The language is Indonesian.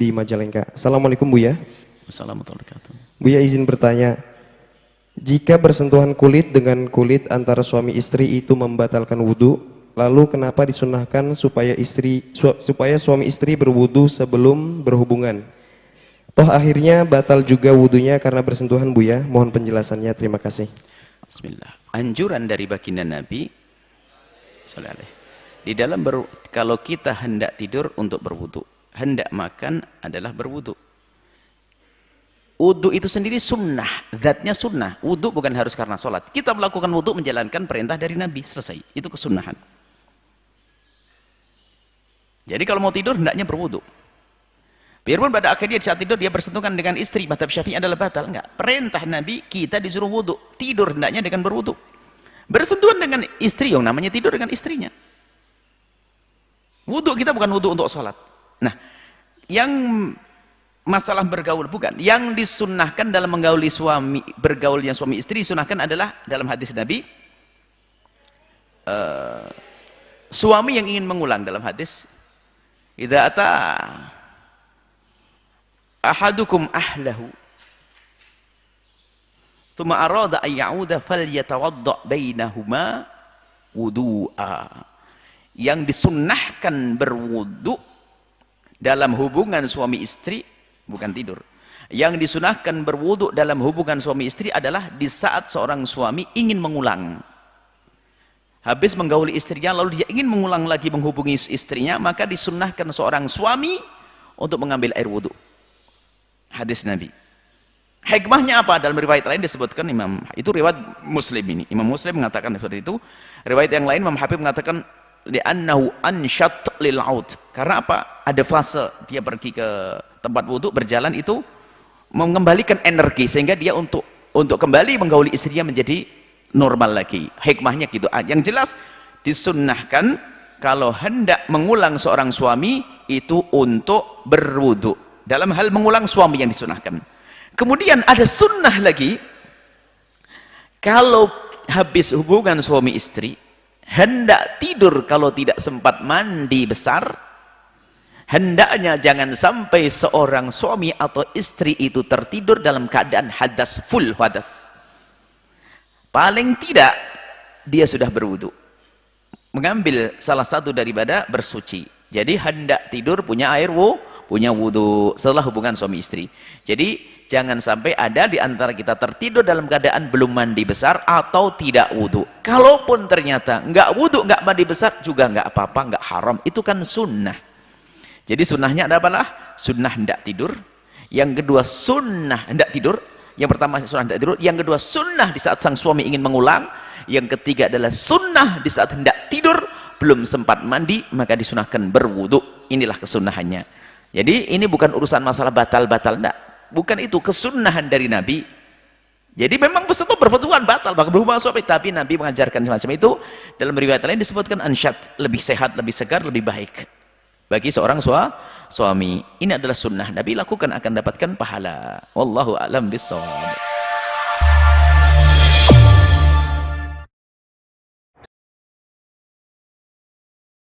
di Majalengka. Assalamualaikum Buya. Wassalamualaikum warahmatullahi wabarakatuh. Buya izin bertanya, jika bersentuhan kulit dengan kulit antara suami istri itu membatalkan wudhu, lalu kenapa disunahkan supaya suami istri berwudhu sebelum berhubungan? Toh akhirnya batal juga wudhunya karena bersentuhan, Buya. Mohon penjelasannya, terima kasih. Bismillah. Anjuran dari baginda Nabi sallallahu alaihi, di dalam kalau kita hendak tidur untuk berwudhu, hendak makan adalah berwudhu. Wudhu itu sendiri sunnah, zatnya sunnah. Wudhu bukan harus karena sholat. Kita melakukan wudhu menjalankan perintah dari Nabi, selesai. Itu kesunnahan. Jadi kalau mau tidur hendaknya berwudhu. Biarpun pada akhirnya di saat tidur dia bersentuhan dengan istri, mazhab Syafi'i adalah batal. Enggak, perintah Nabi kita disuruh wudhu. Tidur hendaknya dengan berwudhu. Bersentuhan dengan istri yang namanya tidur dengan istrinya. Wudhu kita bukan wudhu untuk sholat. Nah, yang masalah bergaul bukan. Yang disunnahkan dalam menggauli suami, bergaulnya suami istri disunahkan adalah dalam hadis Nabi, suami yang ingin mengulang dalam hadis, idza ata ahadukum ahlahu thumma arada an ya'uda falyatawadda bainahuma wudu'a. Yang disunnahkan berwudu dalam hubungan suami istri bukan tidur. Yang disunahkan berwudu dalam hubungan suami istri adalah di saat seorang suami ingin mengulang. Habis menggauli istrinya lalu dia ingin mengulang lagi menghubungi istrinya, maka disunnahkan seorang suami untuk mengambil air wudu. Hadis Nabi. Hikmahnya apa? Dalam riwayat lain disebutkan itu riwayat Muslim ini. Imam Muslim mengatakan seperti itu. Riwayat yang lain Imam Habib mengatakan li'annahu anshat lil 'aud. Karena apa? Ada fase dia pergi ke tempat wudu berjalan itu mengembalikan energi sehingga dia untuk kembali menggauli istrinya menjadi normal lagi. Hikmahnya gitu. Yang jelas disunnahkan kalau hendak mengulang seorang suami itu untuk berwudu. Dalam hal mengulang suami yang disunahkan. Kemudian ada sunnah lagi, kalau habis hubungan suami istri hendak tidur, kalau tidak sempat mandi besar, hendaknya jangan sampai seorang suami atau istri itu tertidur dalam keadaan hadas, full hadas. Paling tidak dia sudah berwudu, mengambil salah satu daripada bersuci. Jadi hendak tidur punya air punya wudu setelah hubungan suami istri. Jadi jangan sampai ada di antara kita tertidur dalam keadaan belum mandi besar atau tidak wudu. Kalaupun ternyata enggak wudu, enggak mandi besar juga enggak apa-apa, enggak haram. Itu kan sunnah. Jadi sunnahnya ada apalah? Sunnah hendak tidur. Yang kedua sunnah hendak tidur. Yang pertama sunnah hendak tidur. Yang kedua sunnah di saat sang suami ingin mengulang. Yang ketiga adalah sunnah di saat hendak tidur belum sempat mandi, maka disunahkan berwudu. Inilah kesunnahannya. Jadi ini bukan urusan masalah batal-batal, enggak. Bukan itu, kesunnahan dari Nabi. Jadi memang betul berhubungan batal, bahkan berhubungan suami, tapi Nabi mengajarkan semacam itu. Dalam riwayat lain disebutkan ansyat, lebih sehat, lebih segar, lebih baik bagi seorang suami. Ini adalah sunnah Nabi, lakukan akan dapatkan pahala. Wallahu a'lam bishawab.